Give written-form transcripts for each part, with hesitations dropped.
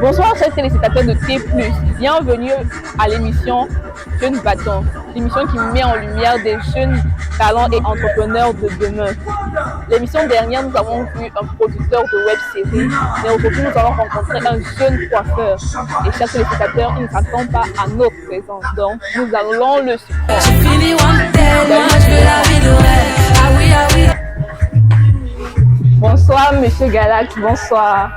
Bonsoir chers téléspectateurs de T+, bienvenue à l'émission Jeunes Battants, l'émission qui met en lumière des jeunes talents et entrepreneurs de demain. L'émission dernière, nous avons vu un producteur de web-série, mais aujourd'hui nous allons rencontrer un jeune coiffeur. Et chers téléspectateurs, il ne s'attend pas à notre présence, donc nous allons le supporter. Bonsoir Monsieur Galax, bonsoir.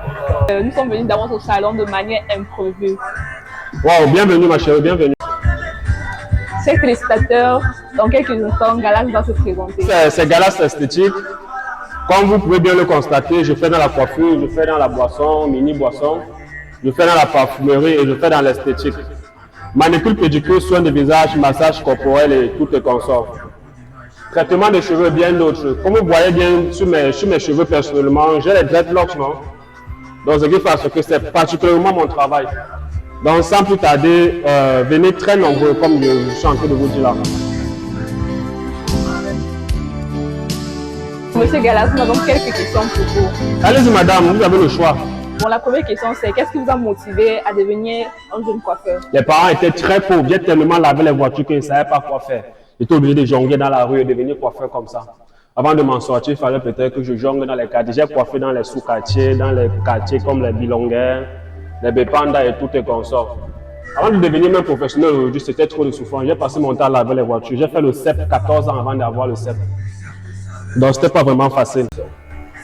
Nous sommes venus d'avance au salon de manière imprévue. Wow, bienvenue ma chérie, bienvenue. Chers téléspectateurs, dans quelques instants, Galax va se présenter. C'est Galax Esthétique. Comme vous pouvez bien le constater, je fais dans la coiffure, je fais dans la boisson, mini-boisson, je fais dans la parfumerie et je fais dans l'esthétique. Manicure, pédicure, soins de visage, massage corporel et tout est consort. Traitement des cheveux, bien d'autres. Comme vous voyez bien sur mes cheveux personnellement, j'ai les dreadlocks, non? Donc ce qui fait que c'est particulièrement mon travail. Donc sans plus tarder, venez très nombreux comme je suis en train de vous dire là. Monsieur Galax, nous avons quelques questions pour vous. Allez-y madame, vous avez le choix. Bon, la première question c'est qu'est-ce qui vous a motivé à devenir un jeune coiffeur? Les parents étaient très pauvres, j'ai tellement lavé les voitures qu'ils ne savaient pas quoi faire. J'étais obligé de jongler dans la rue et devenir coiffeur comme ça. Avant de m'en sortir, il fallait peut-être que je jongle dans les quartiers. J'ai coiffé dans les sous-quartiers, dans les quartiers comme les Bilonguins, les Bépanda et tout et consorts. Avant de devenir même professionnel aujourd'hui, c'était trop de souffrance. J'ai passé mon temps à laver les voitures. J'ai fait le CEP 14 ans avant d'avoir le CEP. Donc, c'était pas vraiment facile.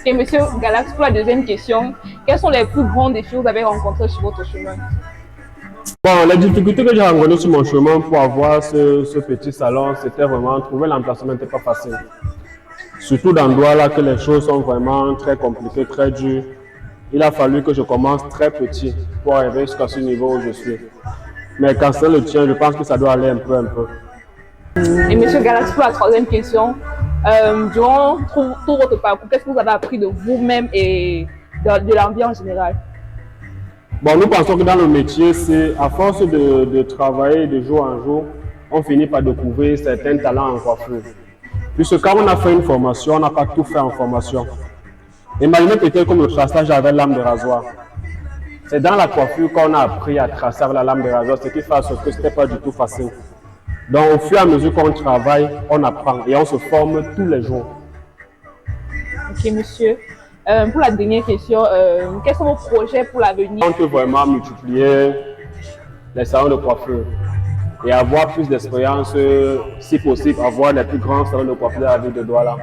Et Monsieur Galax, pour la deuxième question, quels sont les plus grands défis que vous avez rencontrés sur votre chemin? Bon, les difficultés que j'ai rencontrées sur mon chemin pour avoir ce petit salon, c'était vraiment trouver l'emplacement n'était pas facile. Surtout dans l'endroit là que les choses sont vraiment très compliquées, très dures. Il a fallu que je commence très petit pour arriver jusqu'à ce niveau où je suis. Mais quand c'est le tien, je pense que ça doit aller un peu. Et Monsieur Galax, pour la troisième question, durant tout votre parcours, qu'est-ce que vous avez appris de vous-même et de l'ambiance en général? Bon, nous pensons que dans le métier, c'est à force de travailler de jour en jour, on finit par découvrir certains talents en coiffure. Puisque quand on a fait une formation, on n'a pas tout fait en formation. Imaginez peut-être comme le traçage avec lame de rasoir. C'est dans la coiffure qu'on a appris à tracer avec la lame de rasoir, ce qui fait que ce n'était pas du tout facile. Donc au fur et à mesure qu'on travaille, on apprend et on se forme tous les jours. Ok, monsieur. Pour la dernière question, quels sont vos projets pour l'avenir? On peut vraiment multiplier les salons de coiffure et avoir plus d'expérience, si possible, avoir les plus grands salons de coiffure de la ville de Douala.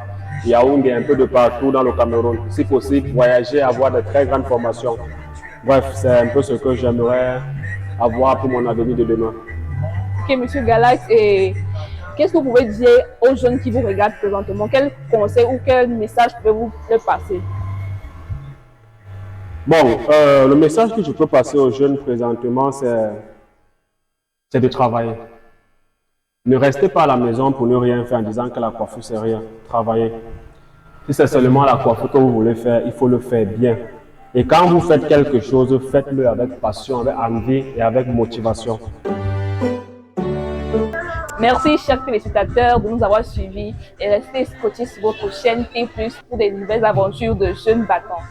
Yaoundé, un peu de partout dans le Cameroun. Si possible, voyager, avoir de très grandes formations. Bref, c'est un peu ce que j'aimerais avoir pour mon avenir de demain. Ok, Monsieur Galax, et qu'est-ce que vous pouvez dire aux jeunes qui vous regardent présentement? Quel conseil ou quel message pouvez-vous leur passer? Bon, le message que je peux passer aux jeunes présentement, c'est de travailler. Ne restez pas à la maison pour ne rien faire en disant que la coiffure, c'est rien. Travaillez. Si c'est seulement la coiffure que vous voulez faire, il faut le faire bien. Et quand vous faites quelque chose, faites-le avec passion, avec envie et avec motivation. Merci, chers téléspectateurs, de nous avoir suivis et restez scotchés sur votre chaîne T+, pour des nouvelles aventures de jeunes battants.